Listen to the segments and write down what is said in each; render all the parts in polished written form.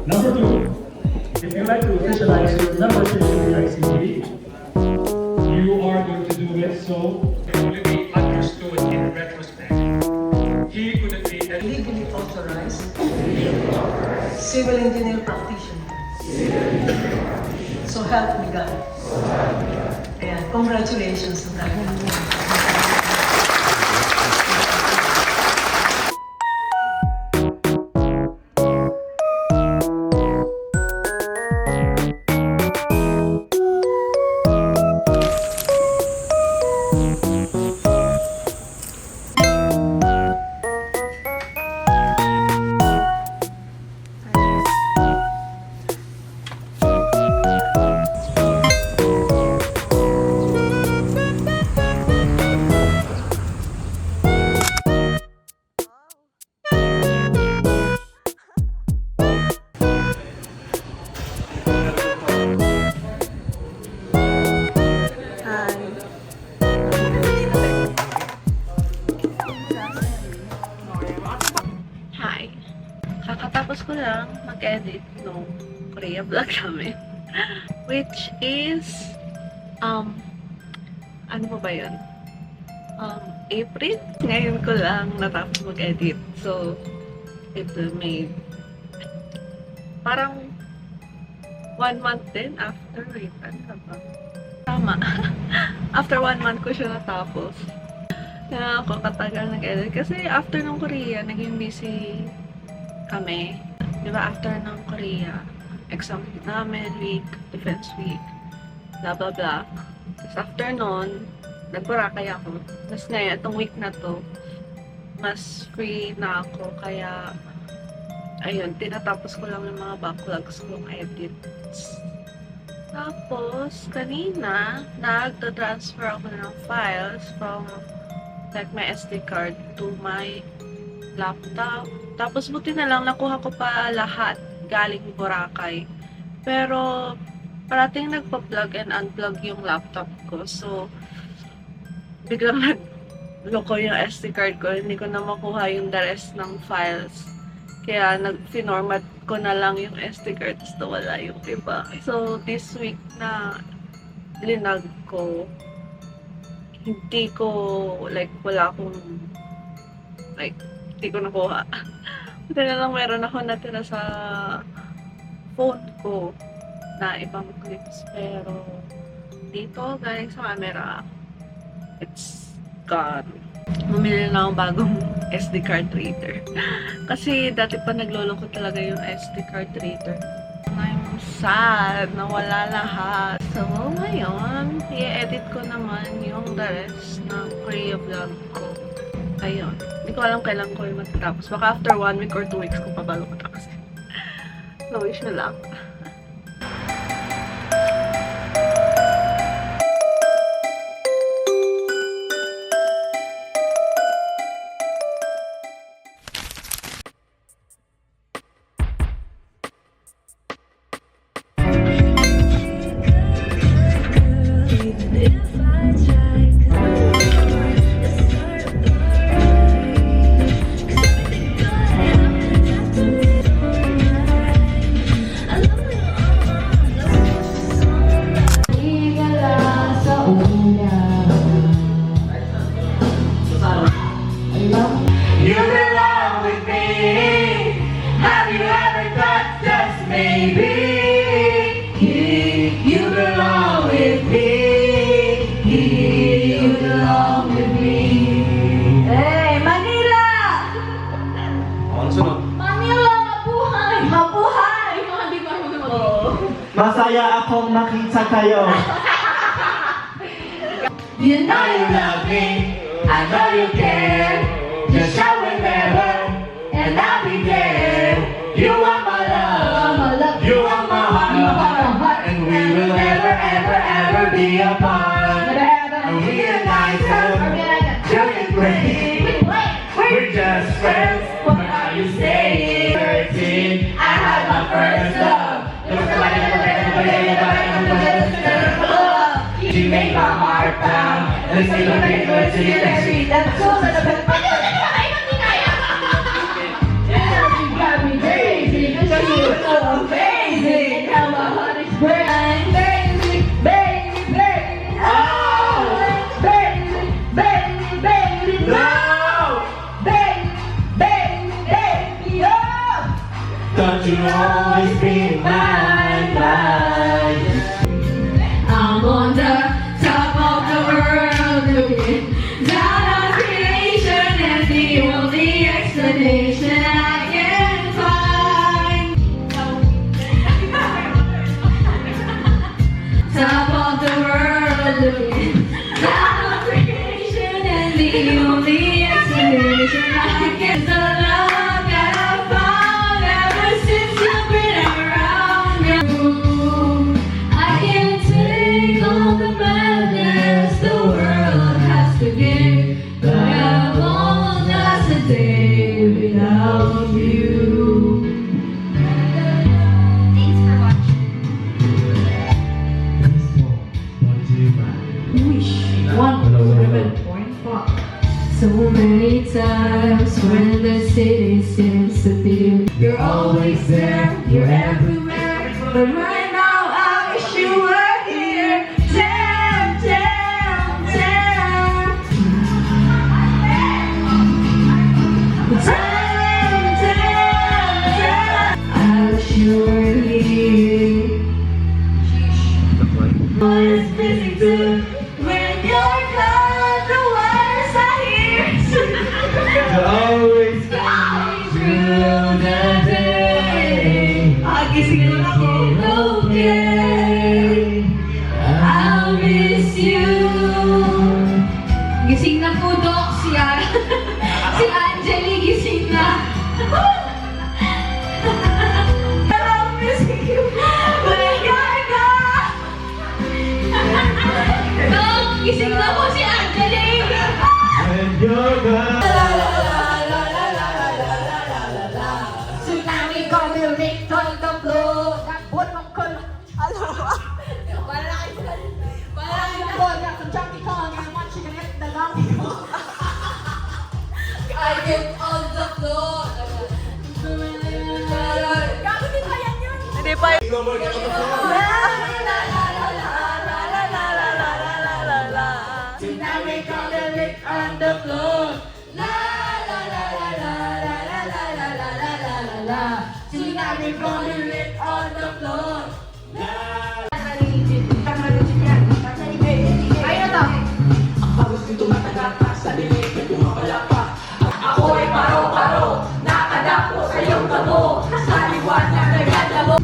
Number two, if you'd like to officialize your membership in the ICT, you are going to do it so it will be understood in retrospect. He couldn't be Legally authorized civil engineer practitioner. So help me God. Ayan, congratulations sa dahil. Hi! Kakatapos ko lang mag-edit nung Korea vlog namin. Which is, ano mo ba yun? April? Ngayon ko lang natapos mag-edit. So, April, May. Parang 1 month din after. Wait, ano ka ba? Tama. After 1 month ko siya natapos. Kaya ako katagal nag-edit. Kasi after ng Korea, naging busy kami. Di ba after ng Korea, exam week namin, defense week, blah blah blah. Tapos after nun, nag-Boracay ako. Tapos ngayon, itong week na to, mas free na ako. Kaya, ayun, tinatapos ko lang yung mga backlogs kong edits. Tapos, kanina, nag-transfer ako ng files from like my SD card to my laptop. Tapos buti na lang nakuha ko pa lahat galing Boracay. Pero parating nagpa-plug and unplug yung laptop ko. So biglang nagloko yung SD card ko. Hindi ko na makuha yung the rest ng files. Kaya nag-format ko na lang yung SD card. Tapos nawala yung iba. So this week na linag ko, hindi ko, like, wala akong, like, hindi ko nakuha. Buti na lang meron ako natira sa phone ko na ibang clips. Pero, dito, galing sa camera, it's gone. Bumili na akong bagong SD card reader. Kasi dati pa naglolo ko talaga yung SD card reader. I'm sad na wala lahat. So, ngayon, i-edit ko naman yung the rest ng Korea vlog ko. Ayun. Hindi ko alam kailan ko yung matatapos. Baka after 1 week or 2 weeks ko pa bago matapos. So, wish me luck. You belong with me. Have you ever thought just maybe you belong with me? You belong with me. Hey, Manila! Ano sunod? Manila, mabuhay! Mabuhay! Hindi ko ano Masaya akong makita kayo. You know you love me, I know you care. Just show it never, and I'll be there. You are my love, you are my heart, and we will never, ever, ever be apart. And we are nicer, doing great. We're just friends, but are you staying? 13, I had my first love. She made my heart pound. Let's see the paper to you next week. That's so much of it. You got me crazy, 'cause you Don't you always be mine, mine. I'm on the top of the world, looking down on creation, and the only explanation I can find. Top of the world, looking down on creation, and the only explanation I can find. The love that I found ever since you've been around me. I can't take all the madness the world has to give, but I won't last a day without you. Thanks for watching. Wish 107.5. So many times when the city seems to be, you're always there, you're everywhere, but right now I wish you were here. Damn, damn, damn. Damn, damn, damn. I wish you were here. Always busy too. When you're gone, the words I hear. Always coming through the day. Agising ako. Okay, I'll miss you. Gising na po, Doc. Si Angeli gising na. I'll miss you when you're gone. Doc, gising na po si Angeli. When you're gone. Tsunami gonna lift on the floor. What I'm gonna... I get on the floor. Gago din ba yan yun? Hindi pa yun. Tsunami gonna lift on the floor. La la la la la la la la la la la la la la. Tsunami gonna lift on the floor. Ayun na to. Ako ay paro-paro, nakadapo sa iyong tabo, sa liwanag na naglalabo.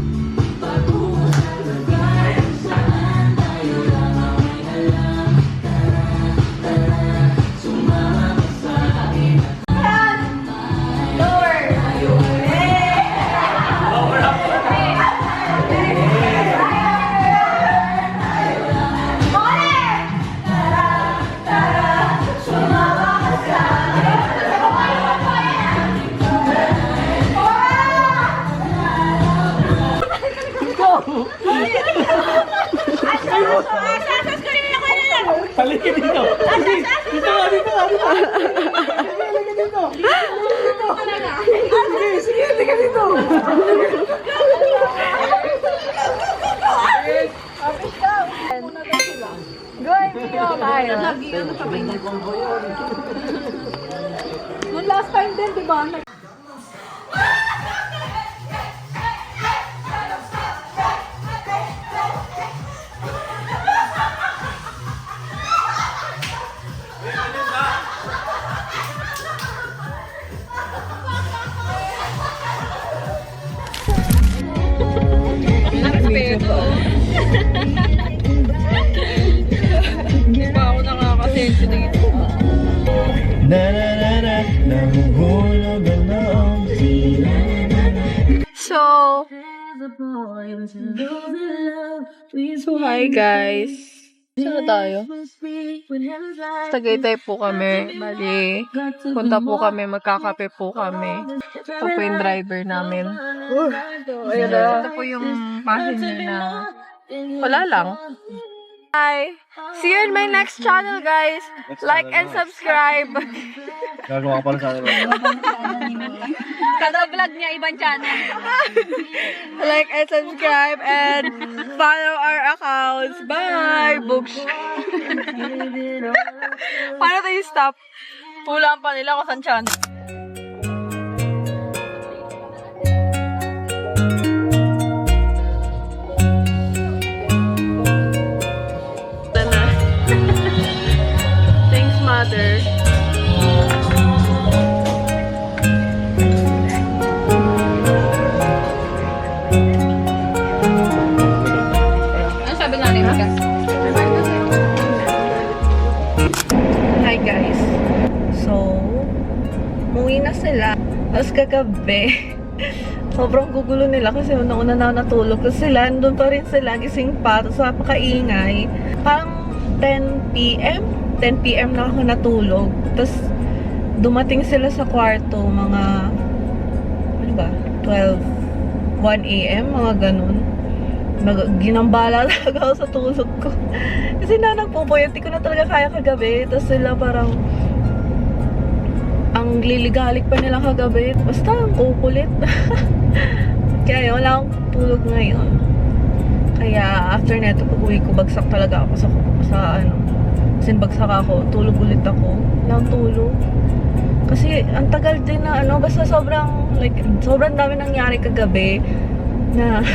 Halika dito. Dito nga, dito nga, dito. Halika dito. Sige, halika dito. Goy, video tayo. Nung last time din, di ba? Respeto. Hindi pa ako nakakasensi dito. Na na na na, nahuhulog na ang So, hi guys. Saan tayo? Tagaytay po kami. Bali, punta po kami, magkakape po kami. Ito po yung driver namin. Ito po yung passenger na wala lang. Hi! See you in my next channel, guys! Like and subscribe! Gagawa ka pala sa akin. Kada vlog niya, ibang channel. Like and subscribe and follow our accounts. Bye! Books! Paano tayo stop? Pulaan pa nila kung saan channel. kagabi. Sobrang gugulo nila kasi una-una na natulog. Kasi sila, nandun pa rin sila, gising pa. Tapos napakaingay. Parang 10 p.m. 10 p.m. na ako natulog. Tapos dumating sila sa kwarto mga, ano ba, 12, 1 a.m. mga ganun. Ginambala talaga ako sa tulog ko. Kasi na nagpupuyat, di ko na talaga kaya kagabi. Tapos sila parang, ang liligalik pa nila kagabi. Basta, ang kukulit. Kaya yun, wala akong tulog ngayon. Kaya after neto, pag uwi ko, bagsak talaga ako sa ano. Kasi bagsak ako, tulog ulit ako. Wala akong tulog. Kasi ang tagal din na ano, basta sobrang dami nangyari kagabi na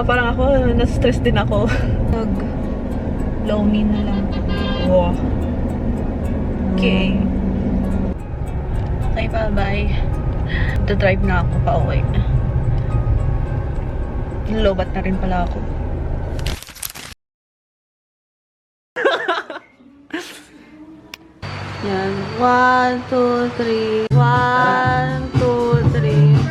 parang ako, na-stress din ako. Nag-low-min na lang. Wow. Okay. Okay, bye-bye. Drive na ako pa uwi. Lobat na rin pala ako. Yan. 1, 2, 3. 1, 2, 3.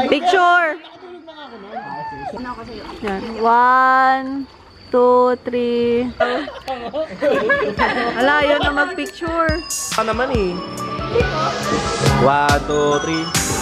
Picture! Yan. 1, 2, 3. Ala, yun na mag-picture. naman eh. 1, 2, 3.